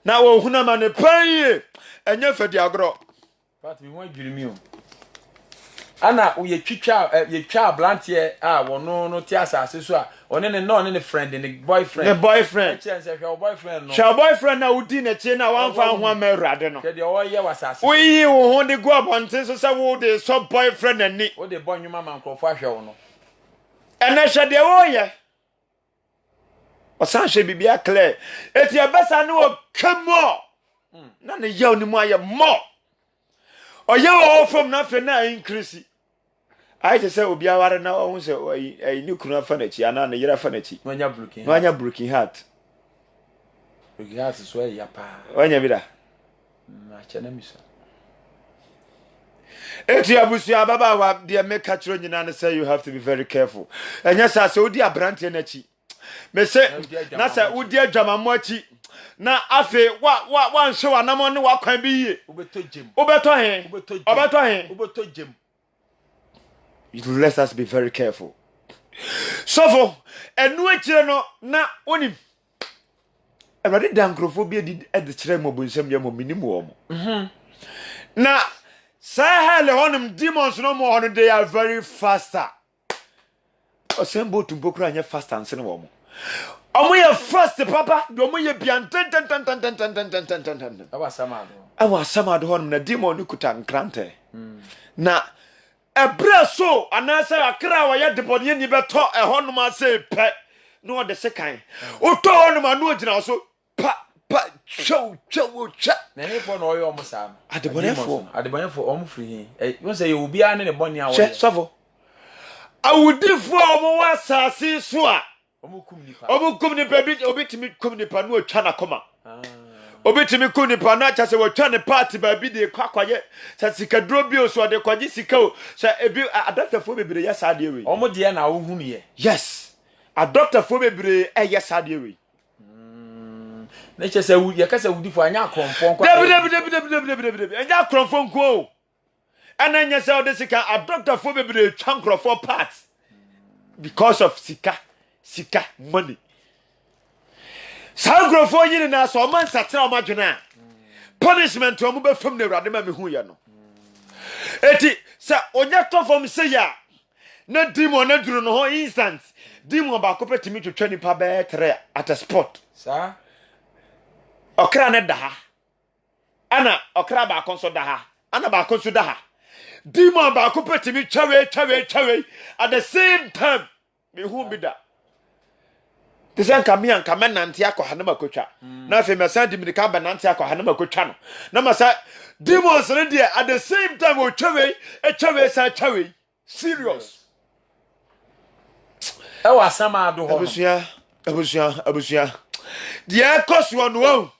Speaker 2: na wo hu na ma ne pan enye fadi agro
Speaker 1: but we want you me ana ye twitwa abrantie a wono no ti asase so a one ne no ne friend ne boyfriend chance your boyfriend no
Speaker 2: your boyfriend na udi na chi na wan fa ho amerade no
Speaker 1: de o ye wasase
Speaker 2: wo yi wo ho de go abonte so se wo de so boyfriend ani
Speaker 1: wo de boy nwuma man krofo ahwe wo no
Speaker 2: ene hwe de wo ye o san hwe bibia clear eti abasa ne o kemo na ne yaw ni mu aye mo o ye wo from na fe na increase I just say obi aware na ohun se ni kunu afa na chi ana na yira afa na chi
Speaker 1: no anya broken
Speaker 2: heart
Speaker 1: so ya pa
Speaker 2: onya bi da
Speaker 1: na chana misa
Speaker 2: Eti abusia baba wa de make catch nyina na say you have to be very careful. Enya sa se odi abrante na chi. Me say na say odi adwamamo achi. Na afe wa nhwe wa nam ne wa kwan bi yie. Obeto he. Obeto
Speaker 1: jem.
Speaker 2: Let us be very careful. So for enu akire no na onim. Everybody dankrofobia di e de kire mo bonsam ya mo minim wo mo. Na Sahel honum demons no more they are very faster. Osembo tumpoku anya faster nse ne wo mo. Omo ye fast papa, do omo ye bian ten. Awa samado honum na demon kuta nkrante. Na ebra so anasa akra wa ye debonye ni beto e honum ase pe. No de sekan. Oto honum anu ogina so pa chow.
Speaker 1: Nani for no yo musa.
Speaker 2: Adebonefo
Speaker 1: omo free. You say you be an ne boni awo.
Speaker 2: Savo. Awudifo omo wa sase so a. Omo kum nipa bi obetimi kum nipa no atwa na koma. Obetimi kum nipa na cha se watwa ne party ba bi de kwakwaye. Sa sikadro bi o so de kwaje sika o. Sa ebi adoctorfo bebre ya sa de we.
Speaker 1: Omo de na wo hunu ye.
Speaker 2: Yes. Adoctorfo bebre ya sa de we.
Speaker 1: Na che se ye ka se wudifo anya akromfo nkwa.
Speaker 2: Debi. Anya akromfo nko. Ana nya se odesika adoctorfo bebre twa nkrofo parts because of sika money. Sa nkrofo yini na so man satira o madwena. Punishment o mo be fam na urade ma me hu ye no. Eti sa onya to fam se ya na demon na duru no ho instant. Demon ba ko petimi twetwa nipa be tre at a spot.
Speaker 1: Sa
Speaker 2: okra ne da ha. Ana okra ba konso da ha. Ana ba konso da ha. Demon ba ko petimi twawe at the same time. Me hu bi da. Tisen kamian kamenante akwa na makotwa. Na fe mesa dimika banante akwa na makotwa no. Na masa demons ne there at the same time o twawe serious.
Speaker 1: E wa sama do ho.
Speaker 2: Abusia. Dia koso no wo.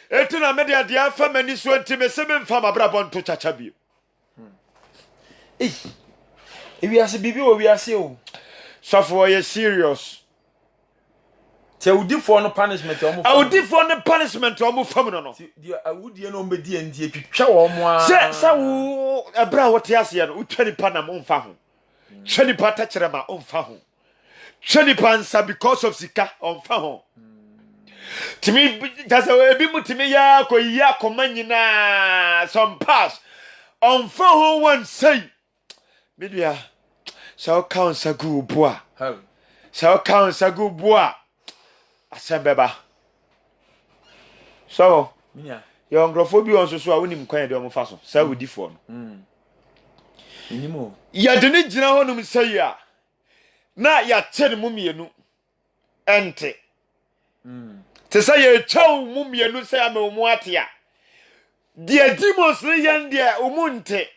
Speaker 2: Eti na media dia fa mani so ntime se me mfa mabrabo nto chacha bi.
Speaker 1: Ewi ase bibi wo wi ase o.
Speaker 2: So for you serious.
Speaker 1: Te udifo no punishment o mo.
Speaker 2: Udifo no punishment o mo fam no no.
Speaker 1: Dia awudie no mbedi andie twetwa wo mo a.
Speaker 2: Se wo ebra wo te ase no utwa nipa na mo mfa ho. Twa nipa ta kire ma o mfa ho. Twa nipa nsa because of sika o mfa ho. Timi just ebi mutimi ya komanyina some pass on for ho one say media so count sagu boa so count sagu boa asembeba so your ngrofobia on so a wonim kwan de o mfa so sa wudifo no
Speaker 1: minimo
Speaker 2: ya de ne gina ho num say a na ya tere mu mienu ente te say ye chow mu mienu say am mu atia de demons ne yan de omunte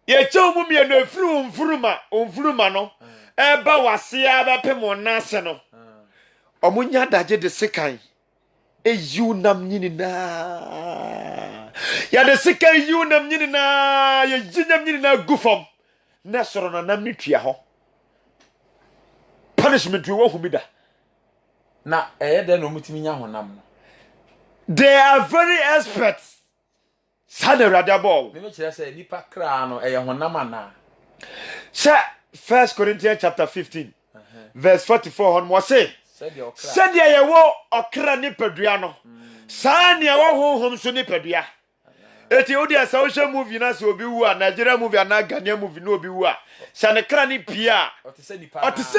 Speaker 2: ye chow mu mienu afuru mfuruma no eba wase aba pemo nase no omunya daje de sekan eyu nam nyini na ya de sekan eyu nam nyini na ye jinyam nyini na gufom na soro na nam nitua ho punishment wo hu bida
Speaker 1: na de no mutimi nya honam no
Speaker 2: they are very experts sada radabol
Speaker 1: me kire say nipa kra no honam ana
Speaker 2: sa 1 Corinthians chapter 15 verse 44 on mo say said ye wo okra ni padua no sa ne wo honhom so ni padua eti odi asa wo hwe movie na so obi wu a Nigeria movie na Ghana movie no obi wu a sa ne kra ni pia otise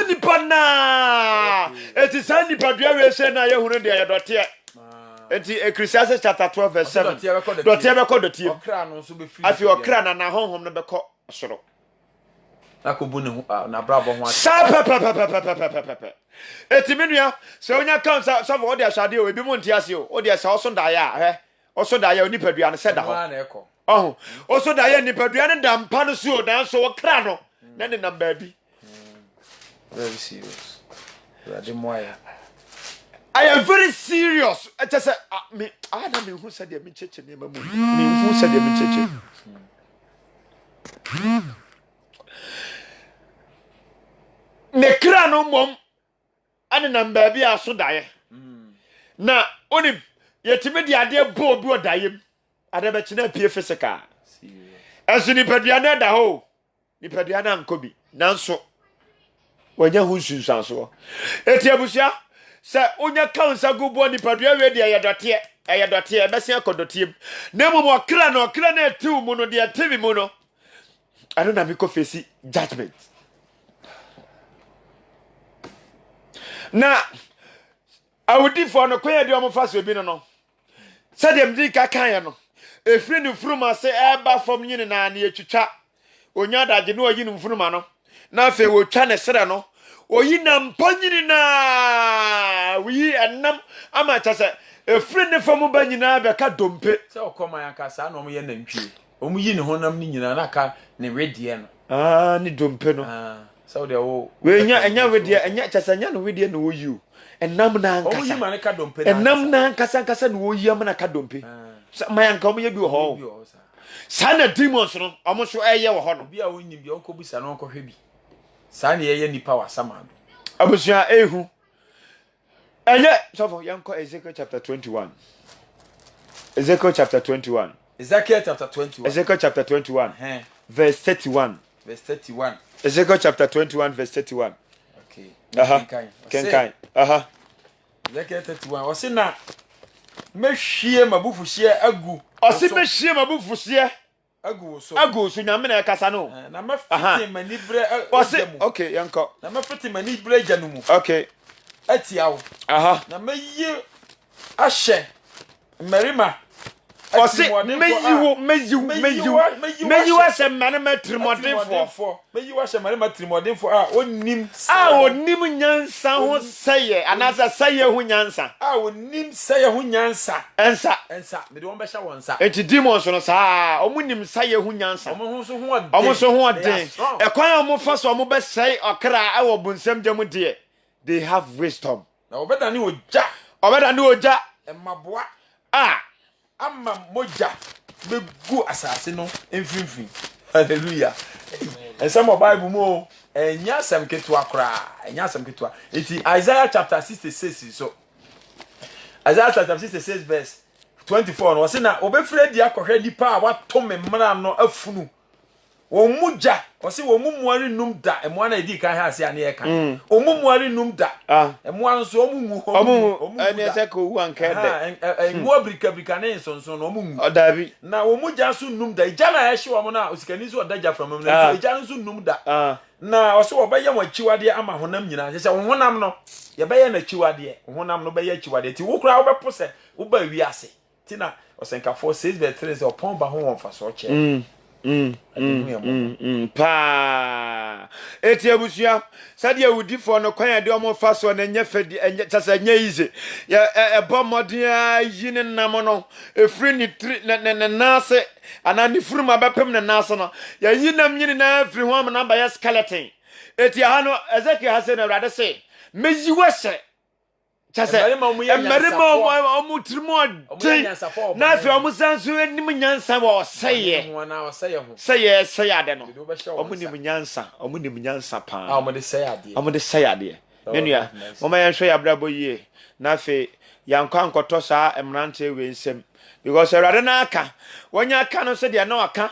Speaker 2: nipa na eti sa ni padua we se na ye hunu de ye dote eti Ecclesiastes chapter 12 verse 7 dote be ko dote
Speaker 1: okra no so be free
Speaker 2: afi okra na honhom no be ko soro
Speaker 1: akobu ne na brabo ho
Speaker 2: sa pa eti menua se onya kan sa so odi asade o ebi mo ntiase o odi asa oso da ya he oso da ya onipadua no se da ho oso da ya nipadua no da mpa no so dan so okra no na ne number bi
Speaker 1: very serious ready moya
Speaker 2: I am very serious. I just say me na me hu say de me cheche ne mamu me hu say de me cheche ne kra no mom ane na mbaabi aso dae na oni yetime di ade bo obi odayem ade be kina pie physical aso ni padua na da ho ni padua na nkobi nanso wanya hu sunsanso eti abusia se onya kansa gubo ni padua we de ayadote ebese akodote na momo kra na etu mu no de atemi mu no ado na me ko face judgment na awudi for no kwaya de omo faso bi no se dem di kakan ya no efri ni fruma se eba fom nyine na na etwitwa onya daje no oyi ni fruma no na fe wo twa ne sere no oyi na mpanyini na wi enam ama chase efri ni fom ba nyina be ka dompe
Speaker 1: se okoma ya ka sa na omo ye nantwie omo yi ne honam ni nyina na ka ne wedie no
Speaker 2: ni dompe no
Speaker 1: so de wo
Speaker 2: we enya wedie enya chase enya no wedie no oyi enam na nkasa
Speaker 1: omo yi ma ne ka dompe
Speaker 2: na enam na nkasa no oyi am na ka dompe mayanka omo ye bi ho sana demons no omo so eye wo ho no
Speaker 1: bia wonnim bi onko busa no onko hwe bi sana ye nipa wasamado
Speaker 2: abusua ehu enye so yanko Ezekiel chapter 21 Ezekiel chapter 21
Speaker 1: Ezekiel chapter 21
Speaker 2: verse 31 Ezekiel chapter 21 verse 31
Speaker 1: okay
Speaker 2: kenkai
Speaker 1: Ezekiel 31 osina mehwie mabufuhie agu
Speaker 2: osi mehwie mabufuhie agu so nyame na kasa no
Speaker 1: na mafiti manibre
Speaker 2: osi okay yanko
Speaker 1: na mafiti manibre janumu
Speaker 2: okay
Speaker 1: atiawo na meyi ahye merima
Speaker 2: osi meyiwo se manema trimodinfo
Speaker 1: meyiwo se manema trimodinfo onim
Speaker 2: nyansa ho seye anasa seye ho nyansa
Speaker 1: onim seye ho nyansa ensa me de won be hya wonsa
Speaker 2: enti demons no saa omunim seye ho nyansa omo so ho den ekwan omo fa so omo be sey okra awo bunsam gem de they have wisdom
Speaker 1: na obedani oja emaboa amma moja begu asase no emfinfin hallelujah ensem bible mo enya sam ketua kra enti Isaiah chapter 66 so Isaiah chapter 66 verse 24 no se na obefre dia kohwe nipa a wato memra no afunu wo muja ose wo mumuari num da emo na edi kan ha ase ane ye kan o mumuari num da emo anso omumu
Speaker 2: ene se ko wu ankede
Speaker 1: emo abrika ne nsonso no omumu
Speaker 2: odabi
Speaker 1: na wo muja so num da ija na ehye wo mo na osikani so odaja from na ija so num da na ose wo beye mo chiwade ama honam nyina se wo honam no ye beye na chiwade honam no beye chiwade ti wo kura wo bepose wo ba wi ase ti na osenkafo 6:3 se opon ba ho won fa so che
Speaker 2: pa eti abusia sade awudifo no kwan ade omo fa so na nya fadi enya tasa nya ize ya ebomodia yine nam no efri ni na nase ana ni furuma bepem na nase no ya yinam nyine na afri ho am na ba ya skeleton eti ha no Ezekiel ha se na rade se meyi wese chase emerima omu trimo na fi omu sanso enim nyansa wo seye ade no omu nim nyansa pa
Speaker 1: omu
Speaker 2: de seye ade menua mama yan hwe ya brabo yie na fi yankwa nkoto saa emrante we nsem because erade na aka wonya aka no se de na aka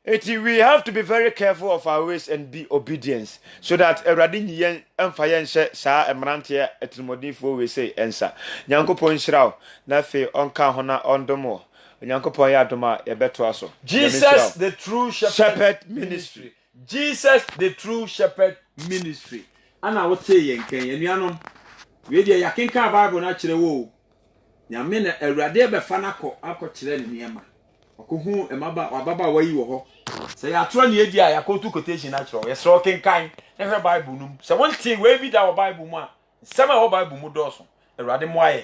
Speaker 2: we have to be very careful of our ways and be obedient so that erade nyen emfa yen hye saa emrante etimodifo we say ensa nyankopon hyiraw na fe onka ho na ondomo nyankopon ya adoma ye beto aso
Speaker 1: Jesus the true shepherd ministry Jesus the true shepherd ministry ana wote yen kan enuanom we de yakenka bible na kire wo nyame na erade be fa akọ kire ne niema okohu emaba wababa wayi wo ho se ya tro ne edi a yakotu quotation na kire ye sro kenkan na hwe bible num se won tie we bi da wo bible mu a sema wo bible mu do so erade mo aye